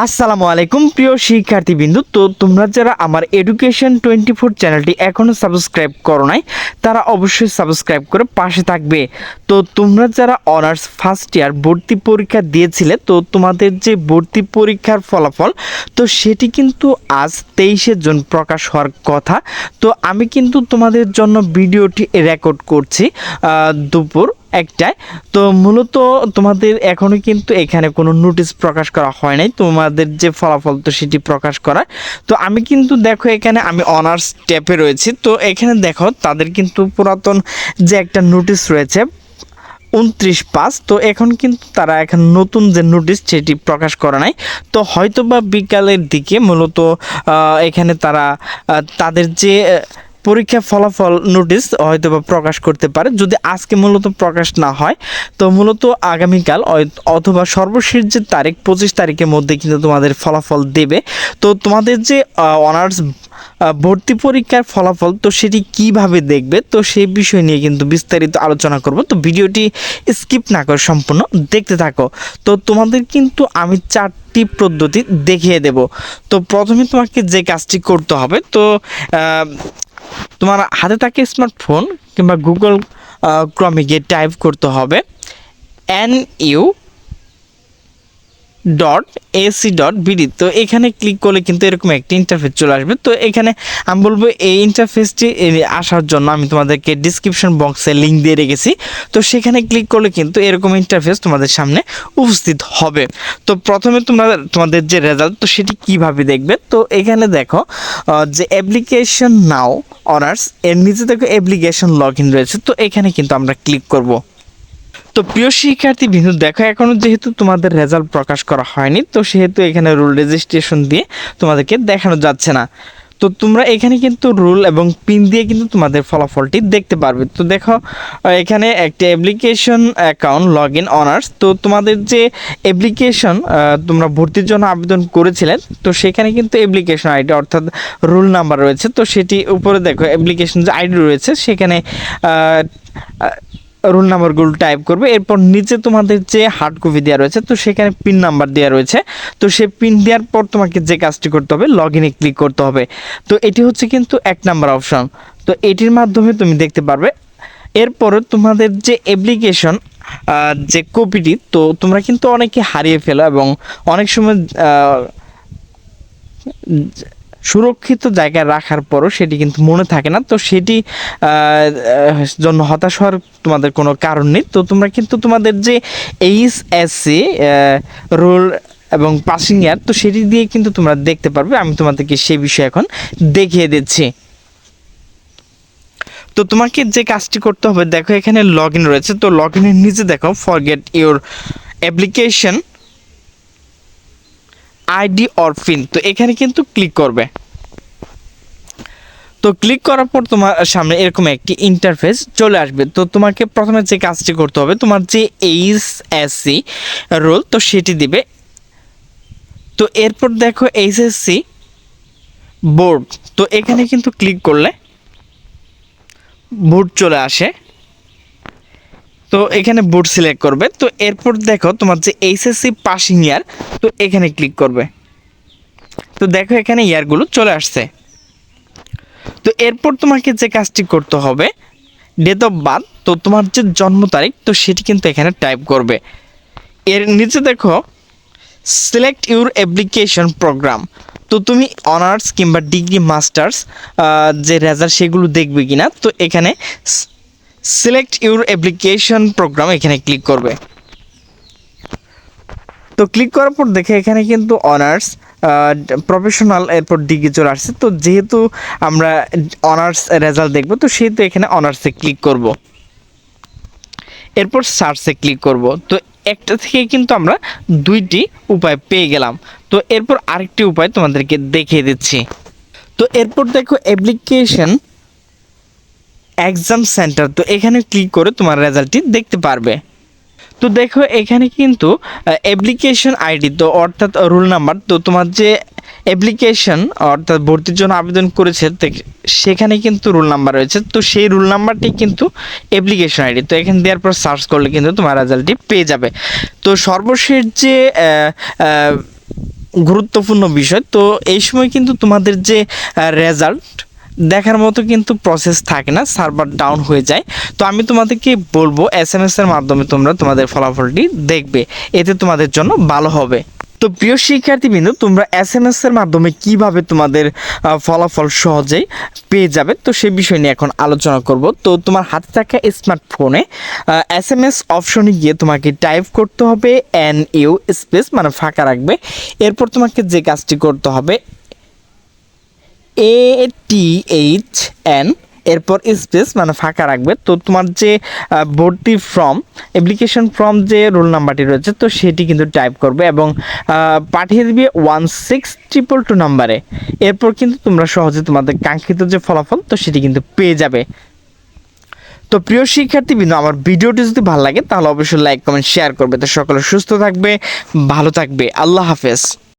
আসসালামু আলাইকুম প্রিয় শিক্ষার্থীবৃন্দ। তো তোমরা যারা আমার এডুকেশন 24 চ্যানেলটি এখনও সাবস্ক্রাইব করো নাই তারা অবশ্যই সাবস্ক্রাইব করে পাশে থাকবে। তো তোমরা যারা অনার্স ফার্স্ট ইয়ার ভর্তি পরীক্ষা দিয়েছিলে, তো তোমাদের যে ভর্তি পরীক্ষার ফলাফল তো সেটি কিন্তু আজ 23শে জুন প্রকাশ হওয়ার কথা। তো আমি কিন্তু তোমাদের জন্য ভিডিওটি রেকর্ড করছি দুপুর একটায়। তো মূলত তোমাদের এখনও কিন্তু এখানে কোনো নোটিশ প্রকাশ করা হয় নাই তোমাদের যে ফলাফল তো সেটি প্রকাশ করা। তো আমি কিন্তু দেখো এখানে আমি অনার্স স্টেপে রয়েছি। তো এখানে দেখো তাদের কিন্তু পুরাতন যে একটা নোটিশ রয়েছে 29/5, তো এখন কিন্তু তারা এখন নতুন যে নোটিশ সেটি প্রকাশ করা নাই। তো হয়তো বা বিকালের দিকে মূলত এখানে তারা তাদের যে পরীক্ষা ফলাফল নোটিশ হয়তো বা প্রকাশ করতে পারে। যদি আজকে মূলত প্রকাশ না হয় তো মূলত আগামীকাল অথবা সর্বশেষ যে তারিখ 25 তারিখের মধ্যে কিন্তু তোমাদের ফলাফল দেবে। তো তোমাদের যে অনার্স ভর্তি পরীক্ষার ফলাফল তো সেটি কিভাবে দেখবে তো সেই বিষয় নিয়ে কিন্তু বিস্তারিত আলোচনা করব। তো ভিডিওটি স্কিপ না করে সম্পূর্ণ দেখতে থাকো। তো তোমাদের কিন্তু আমি 4টি পদ্ধতি দেখিয়ে দেব। তো প্রথমে তোমাকে যে কাজটি করতে হবে, তো তোমার হাতে থাকে স্মার্টফোন কিংবা গুগল ক্রমে গিয়ে টাইপ করতে হবে nu.ac.bd। তো এখানে ক্লিক করলে কিন্তু এরকম একটি ইন্টারফেস চলে আসবে। তো এখানে আমি বলবো এই ইন্টারফেসটি আসার জন্য আমি তোমাদেরকে ডিসক্রিপশন বক্সে লিঙ্ক দিয়ে রেখেছি। তো সেখানে ক্লিক করলে কিন্তু এরকম ইন্টারফেস তোমাদের সামনে উপস্থিত হবে। তো প্রথমে তোমাদের যে রেজাল্ট তো সেটি কিভাবে দেখবে, তো এখানে দেখো যে অ্যাপ্লিকেশন নাও অনার্স এর নিচে দেখো অ্যাপ্লিকেশন লগ ইন রয়েছে। তো এখানে কিন্তু আমরা ক্লিক করব। তো প্রিয় শিক্ষার্থী বিন্দু দেখো এখনও যেহেতু তোমাদের রেজাল্ট প্রকাশ করা হয়নি, তো সেহেতু এখানে রুল রেজিস্ট্রেশন দিয়ে তোমাদেরকে দেখানো যাচ্ছে না। তো তোমরা এখানে কিন্তু রুল এবং পিন দিয়ে কিন্তু তোমাদের ফলাফলটি দেখতে পারবে। তো দেখো এখানে একটা application account log in honours. তো তোমাদের যে অ্যাপ্লিকেশন তোমরা ভর্তির জন্য আবেদন করেছিলেন তো সেখানে কিন্তু অ্যাপ্লিকেশন আইডি অর্থাৎ রুল নাম্বার রয়েছে। তো সেটি উপরে দেখো অ্যাপ্লিকেশন যে আইডি রয়েছে সেখানে রোল নাম্বারগুলো টাইপ করবে। এরপর নিচে তোমাদের যে হার্ড কপি দেওয়া রয়েছে তো সেখানে পিন নাম্বার দেওয়া রয়েছে। তো সেই পিন দেওয়ার পর তোমাকে যে কাজটি করতে হবে লগ ইনে ক্লিক করতে হবে। তো এটি হচ্ছে কিন্তু 1 নাম্বার অপশন। তো এটির মাধ্যমে তুমি দেখতে পারবে। এরপরে তোমাদের যে অ্যাপ্লিকেশন যে কপিটি তো তোমরা কিন্তু অনেকে হারিয়ে ফেলো এবং অনেক সময় সুরক্ষিত জায়গায় রাখার পরও সেটি কিন্তু মনে থাকে না। তো সেটি জন্য হতাশ হওয়ার তোমাদের কোনো কারণ নেই। তো তোমরা কিন্তু তোমাদের যে এইচএসসি রোল এবং পাসিং ইয়ার তো সেটি দিয়ে কিন্তু তোমরা দেখতে পারবে। আমি তোমাদেরকে সেই বিষয়ে এখন দেখিয়ে দিচ্ছি। তো তোমাকে যে কাজটি করতে হবে দেখো এখানে লগ ইন রয়েছে। তো লগ ইনের নিচে দেখো forget your application ID or pin, তো এখানে কিন্তু ক্লিক করবে। তো ক্লিক করার পর তোমার সামনে এরকম একটি ইন্টারফেস চলে আসবে। তো তোমাকে প্রথমে যে কাজটি করতে হবে তোমার যে এইচএসসি রোল তো সেটি দিবে। তো এরপর দেখো এইচএসসি বোর্ড, তো এখানে কিন্তু ক্লিক করলে বোর্ড চলে আসে। তো এখানে বোর্ড সিলেক্ট করবে। তো এরপর দেখো তোমার যে এইচএসসি পাসিং ইয়ার তো এখানে ক্লিক করবে। তো দেখো এখানে ইয়ারগুলো চলে আসছে। তো এরপর তোমাকে যে কাজটি করতে হবে ডেট অফ বার্থ, তো তোমার যে জন্ম তারিখ তো সেটি কিন্তু এখানে টাইপ করবে। এর নিচে দেখো সিলেক্ট ইউর অ্যাপ্লিকেশন প্রোগ্রাম, তো তুমি অনার্স কিংবা ডিগ্রি মাস্টার্স যে রেজাল্ট সেগুলো দেখবে কিনা। তো এখানে সিলেক্ট ইউর অ্যাপ্লিকেশন প্রোগ্রাম এখানে ক্লিক করবে। তো ক্লিক করার পর দেখে এখানে কিন্তু অনার্স প্রফেশনাল এরপর ডিগ্রি চলে আসছে। তো যেহেতু আমরা অনার্স রেজাল্ট দেখব তো সেহেতু এখানে অনার্সে ক্লিক করব। এরপর সার্চে ক্লিক করব। তো একটা থেকে কিন্তু আমরা 2টি উপায় পেয়ে গেলাম। তো এরপর আরেকটি উপায় তোমাদেরকে দেখিয়ে দিচ্ছি। তো এরপর দেখো অ্যাপ্লিকেশন এক্সাম সেন্টার, তো এখানে ক্লিক করে তোমার রেজাল্টটি দেখতে পারবে। তো দেখো এখানে কিন্তু অ্যাপ্লিকেশন আইডি তো অর্থাৎ রোল নাম্বার, তো তোমার যে অ্যাপ্লিকেশন অর্থাৎ ভর্তির জন্য আবেদন করেছে সেখানে কিন্তু রোল নাম্বার রয়েছে। তো সেই রোল নাম্বারটি কিন্তু অ্যাপ্লিকেশন আইডি, তো এখানে দেওয়ার পর সার্চ করলে কিন্তু তোমার রেজাল্টটি পেয়ে যাবে। তো সর্বশেষ যে গুরুত্বপূর্ণ বিষয়। তো এই সময় কিন্তু তোমাদের যে রেজাল্ট দেখার মতো কিন্তু প্রসেস থাকে না, সার্ভার ডাউন হয়ে যায়। তো আমি তোমাদেরকে বলবো SMS এর মাধ্যমে তোমরা তোমাদের ফলাফলটি দেখবে, এতে তোমাদের জন্য ভালো হবে। তো প্রিয় শিক্ষার্থীবৃন্দ, তোমরা SMS এর মাধ্যমে কিভাবে তোমাদের ফলাফল সহজেই পেয়ে যাবে, তো সেই বিষয় নিয়ে এখন আলোচনা করব। তো তোমার হাতে থাকা স্মার্টফোনে SMS অপশনে গিয়ে তোমাকে টাইপ করতে হবে NU স্পেস, মানে ফাঁকা রাখবে। এরপর তোমাকে যে কাজটি করতে হবে ATHN, এরপর স্পেস, মানে ফাঁকা রাখবে। তো তোমার যে ভর্তি ফর্ম, অ্যাপ্লিকেশন ফর্ম যে রোল নাম্বারটি রয়েছে, তো সেটি কিন্তু টাইপ করবে এবং পাঠিয়ে দিবে 16222 নাম্বারে। এরপর কিন্তু তোমরা সহজে তোমাদের কাঙ্ক্ষিত যে ফলাফল, তো সেটি কিন্তু পেয়ে যাবে। তো প্রিয় শিক্ষার্থীবৃন্দ, আমার ভিডিওটি যদি ভালো লাগে তাহলে অবশ্যই লাইক কমেন্ট শেয়ার করবে। তো সকলে সুস্থ থাকবে, ভালো থাকবে, আল্লাহ হাফেজ।